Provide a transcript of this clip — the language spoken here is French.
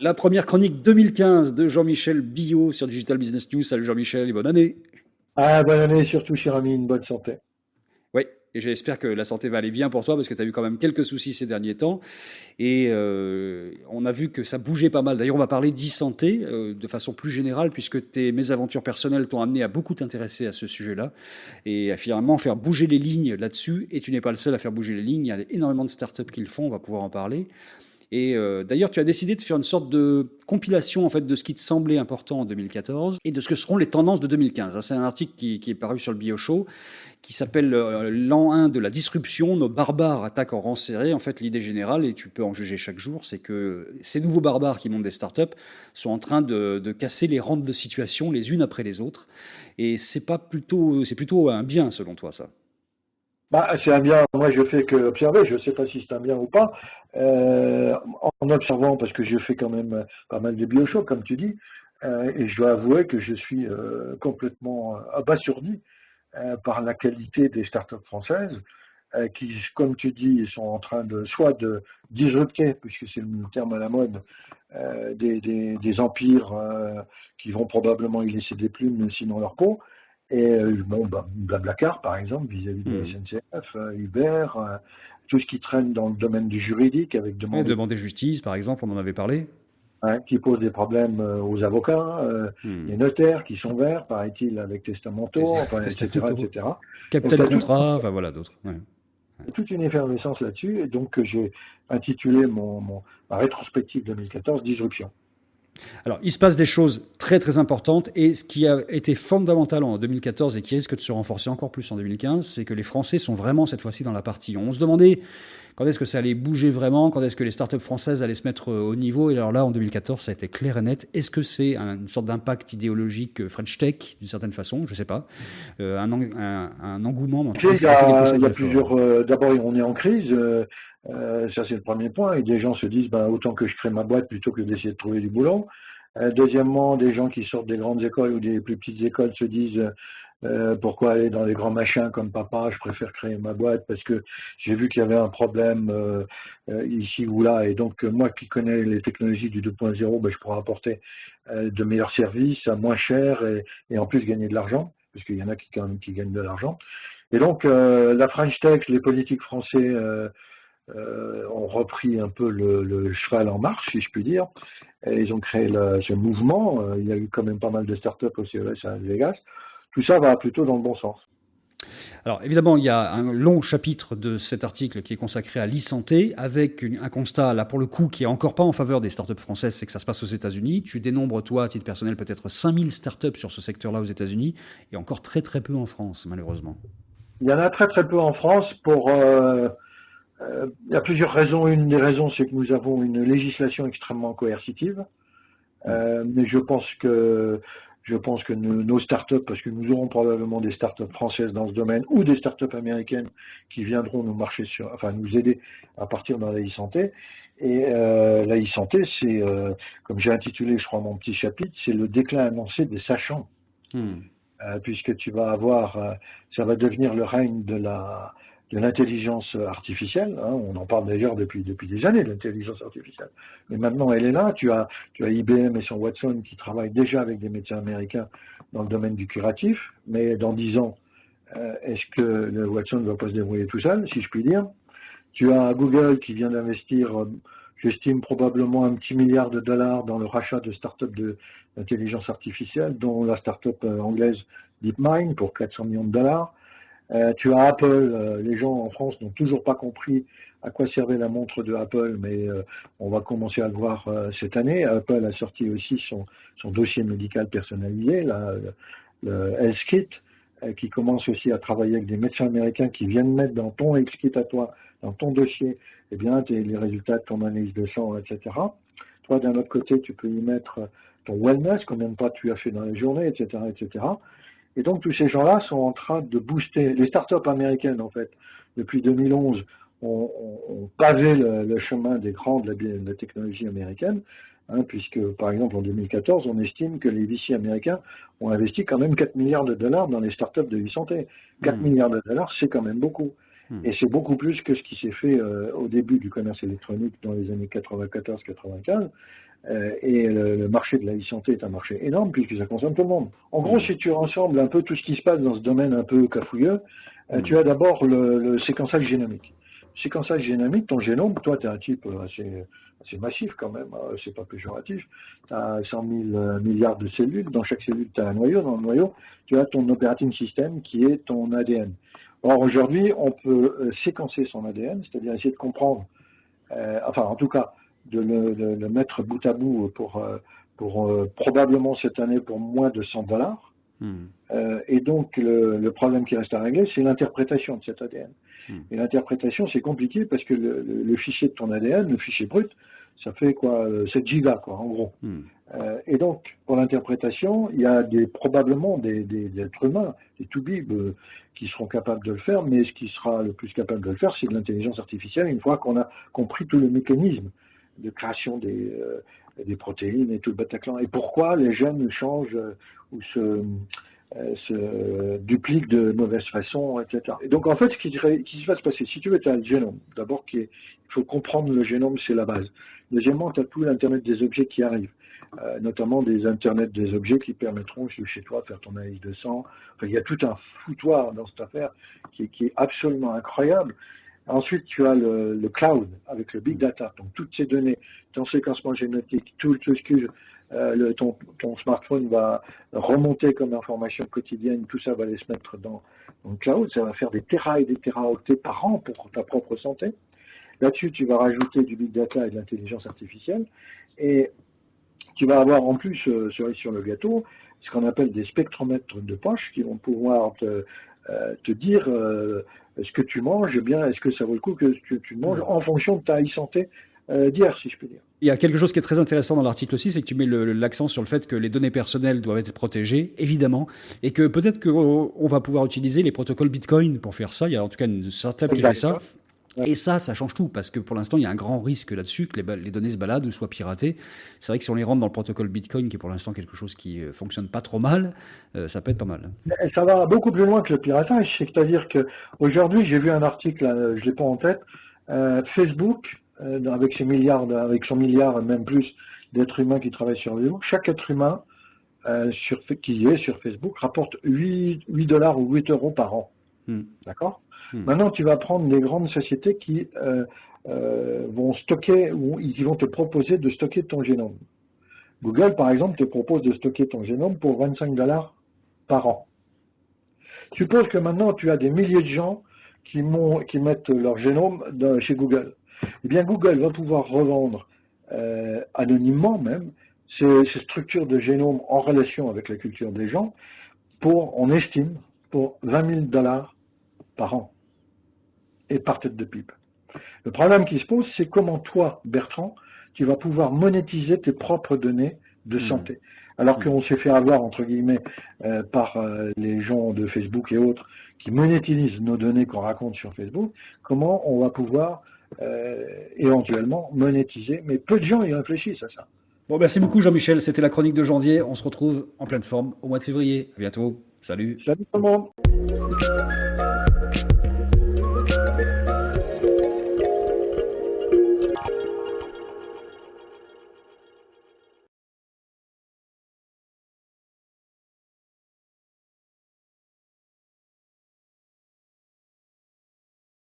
La première chronique 2015 de Jean-Michel Billot sur Digital Business News. Salut Jean-Michel et bonne année. Ah, bonne année, surtout, cher ami, une bonne santé. Oui, et j'espère que la santé va aller bien pour toi parce que tu as eu quand même quelques soucis ces derniers temps. Et on a vu que ça bougeait pas mal. D'ailleurs, on va parler d'e-santé de façon plus générale puisque tes mésaventures personnelles t'ont amené à beaucoup t'intéresser à ce sujet-là et à finalement faire bouger les lignes là-dessus. Et tu n'es pas le seul à faire bouger les lignes. Il y a énormément de startups qui le font, on va pouvoir en parler. Et d'ailleurs, tu as décidé de faire une sorte de compilation en fait de ce qui te semblait important en 2014 et de ce que seront les tendances de 2015. C'est un article qui est paru sur le BioShow qui s'appelle l'an 1 de la disruption, nos barbares attaquent en rang serré. En fait, l'idée générale, et tu peux en juger chaque jour, c'est que ces nouveaux barbares qui montent des startups sont en train de casser les rentes de situation les unes après les autres. Et c'est plutôt un bien selon toi, ça. Bah, c'est un bien, moi je fais que observer, je ne sais pas si c'est un bien ou pas, en observant, parce que je fais quand même pas mal de biochocs, comme tu dis, et je dois avouer que je suis complètement abasourdi par la qualité des startups françaises, qui, comme tu dis, sont en train de soit de disrupter, puisque c'est le terme à la mode, des empires qui vont probablement y laisser des plumes, sinon leur peau. Et bon, bah, Blablacar, par exemple, vis-à-vis de la Hmm. SNCF, Uber, tout ce qui traîne dans le domaine du juridique, avec Ouais, demander, demander justice, par exemple, on en avait parlé. hein, qui pose des problèmes aux avocats, les Hmm. notaires qui sont verts, paraît-il, avec testamentaux, enfin, etc., Testament, etc. Donc, tu Capital as Contrat, enfin voilà d'autres. Ouais. toute une effervescence là-dessus, et donc j'ai intitulé ma rétrospective 2014 Disruption. Alors, il se passe des choses très très importantes et ce qui a été fondamental en 2014 et qui risque de se renforcer encore plus en 2015, c'est que les Français sont vraiment cette fois-ci dans la partie. On se demandait quand est-ce que ça allait bouger vraiment, quand est-ce que les startups françaises allaient se mettre au niveau. Et alors là, en 2014, ça a été clair et net. Est-ce que c'est une sorte d'impact idéologique French Tech, d'une certaine façon? Je ne sais pas. Un engouement, mais en Tu tout cas, sais, il s'est passé quelque chose il y a de fort. plusieurs. D'abord, on est en crise, ça c'est le premier point, et des gens se disent, ben, autant que je crée ma boîte plutôt que d'essayer de trouver du boulot. Deuxièmement, des gens qui sortent des grandes écoles ou des plus petites écoles se disent, pourquoi aller dans les grands machins comme papa, je préfère créer ma boîte parce que j'ai vu qu'il y avait un problème ici ou là, et donc moi qui connais les technologies du 2.0, ben, je pourrais apporter de meilleurs services à moins cher et en plus gagner de l'argent, parce qu'il y en a qui, quand même, qui gagnent de l'argent. Et donc, la French Tech, les politiques français ont repris un peu le cheval en marche, si je puis dire. Et ils ont créé ce mouvement. Il y a eu quand même pas mal de startups au CES à Las Vegas. Tout ça va plutôt dans le bon sens. Alors évidemment, il y a un long chapitre de cet article qui est consacré à l'e-santé, avec un constat, là pour le coup, qui est encore pas en faveur des startups françaises, c'est que ça se passe aux États-Unis. Tu dénombres, toi, à titre personnel, peut-être 5000 startups sur ce secteur-là aux États-Unis, et encore très très peu en France, malheureusement. Il y en a très très peu en France pour... il y a plusieurs raisons. Une des raisons, c'est que nous avons une législation extrêmement coercitive. Hmm. Mais je pense que nos startups, parce que nous aurons probablement des startups françaises dans ce domaine ou des startups américaines qui viendront nous marcher enfin nous aider à partir dans la e-santé. Et la e-santé, c'est, comme j'ai intitulé, je crois, mon petit chapitre, c'est le déclin annoncé des sachants, Hmm. puisque tu vas avoir, ça va devenir le règne de l'intelligence artificielle, hein. On en parle d'ailleurs depuis des années, de l'intelligence artificielle. Mais maintenant, elle est là. Tu as IBM et son Watson qui travaillent déjà avec des médecins américains dans le domaine du curatif. Mais dans 10 ans, est-ce que le Watson ne va pas se débrouiller tout seul, si je puis dire? Tu as Google qui vient d'investir, j'estime probablement un petit milliard de dollars dans le rachat de start-up d'intelligence artificielle, dont la start-up anglaise DeepMind pour 400 millions de dollars. Tu as Apple, les gens en France n'ont toujours pas compris à quoi servait la montre de Apple, mais on va commencer à le voir cette année. Apple a sorti aussi son dossier médical personnalisé, le HealthKit, qui commence aussi à travailler avec des médecins américains qui viennent mettre dans ton HealthKit à toi, dans ton dossier, eh bien, les résultats de ton analyse de sang, etc. Toi, d'un autre côté, tu peux y mettre ton wellness, combien de pas tu as fait dans la journée, etc., etc. Et donc, tous ces gens-là sont en train de booster. Les startups américaines, en fait, depuis 2011, ont pavé le chemin des grands de la technologie américaine. hein, puisque par exemple en 2014, on estime que les VC américains ont investi quand même 4 milliards de dollars dans les startups de e-santé. 4 milliards de dollars, c'est quand même beaucoup. Et c'est beaucoup plus que ce qui s'est fait au début du commerce électronique dans les années 94-95. Et le marché de la e-santé est un marché énorme puisque ça concerne tout le monde. En gros, si tu rassembles un peu tout ce qui se passe dans ce domaine un peu cafouilleux, tu as d'abord le séquençage génomique. Séquençage génomique, ton génome, toi, tu es un type assez massif quand même, c'est pas péjoratif. Tu as 100 000 milliards de cellules, dans chaque cellule, tu as un noyau. Dans le noyau, tu as ton operating system qui est ton ADN. Or, aujourd'hui, on peut séquencer son ADN, c'est-à-dire essayer de comprendre, enfin, en tout cas, de le mettre bout à bout pour probablement cette année pour moins de $100. Et donc, le problème qui reste à régler, c'est l'interprétation de cet ADN. Et l'interprétation, c'est compliqué parce que le fichier de ton ADN, le fichier brut, ça fait quoi 7 gigas, quoi, en gros. Et donc, pour l'interprétation, il y a probablement des êtres humains, des toubibs, qui seront capables de le faire, mais ce qui sera le plus capable de le faire, c'est de l'intelligence artificielle, une fois qu'on a compris tout le mécanisme de création des protéines et tout le Bataclan. Et pourquoi les gènes changent ou se dupliquent de mauvaise façon, etc. Et donc, en fait, ce qui va se passer, si tu veux, tu as le génome. D'abord, il faut comprendre le génome, c'est la base. Deuxièmement, tu as tout l'Internet des objets qui arrive. Notamment des Internet des objets qui permettront chez toi de faire ton analyse de sang. Enfin, il y a tout un foutoir dans cette affaire qui est absolument incroyable. Ensuite, tu as le cloud avec le big data, donc toutes ces données, ton séquencement génétique, tout ce que ton smartphone va remonter comme information quotidienne, tout ça va aller se mettre dans le cloud, ça va faire des téra et des téraoctets par an pour ta propre santé. Là-dessus, tu vas rajouter du big data et de l'intelligence artificielle, et tu vas avoir en plus, cerise sur le gâteau, ce qu'on appelle des spectromètres de poche qui vont pouvoir te dire ce que tu manges, eh bien, est-ce que ça vaut le coup que tu manges en fonction de ta e-santé d'hier, si je peux dire. Il y a quelque chose qui est très intéressant dans l'article aussi, c'est que tu mets l'accent sur le fait que les données personnelles doivent être protégées, évidemment, et que peut-être qu'on va pouvoir utiliser les protocoles Bitcoin pour faire ça. Il y a en tout cas une startup qui fait ça. Et ça change tout, parce que pour l'instant, il y a un grand risque là-dessus, que les données se baladent ou soient piratées. C'est vrai que si on les rentre dans le protocole Bitcoin, qui est pour l'instant quelque chose qui fonctionne pas trop mal, ça peut être pas mal. Et ça va beaucoup plus loin que le piratage, c'est-à-dire qu'aujourd'hui, j'ai vu un article, je l'ai pas en tête, Facebook, avec son milliard, même plus, d'êtres humains qui travaillent sur Facebook, chaque être humain qui est sur Facebook rapporte 8 $ ou 8 € par an. D'accord ? Maintenant, tu vas prendre les grandes sociétés qui vont stocker ou qui vont te proposer de stocker ton génome. Google, par exemple, te propose de stocker ton génome pour 25 $ par an. Suppose que maintenant, tu as des milliers de gens qui mettent leur génome chez Google. Eh bien, Google va pouvoir revendre anonymement même ces structures de génome en relation avec la culture des gens on estime, pour 20 000 $ par an. Et par tête de pipe. Le problème qui se pose, c'est comment toi, Bertrand, tu vas pouvoir monétiser tes propres données de santé. Alors qu'on s'est fait avoir, entre guillemets, par les gens de Facebook et autres qui monétisent nos données qu'on raconte sur Facebook, comment on va pouvoir éventuellement monétiser. Mais peu de gens y réfléchissent à ça. Bon, merci beaucoup Jean-Michel, c'était la chronique de janvier. On se retrouve en pleine forme au mois de février. À bientôt. Salut. Salut tout le monde.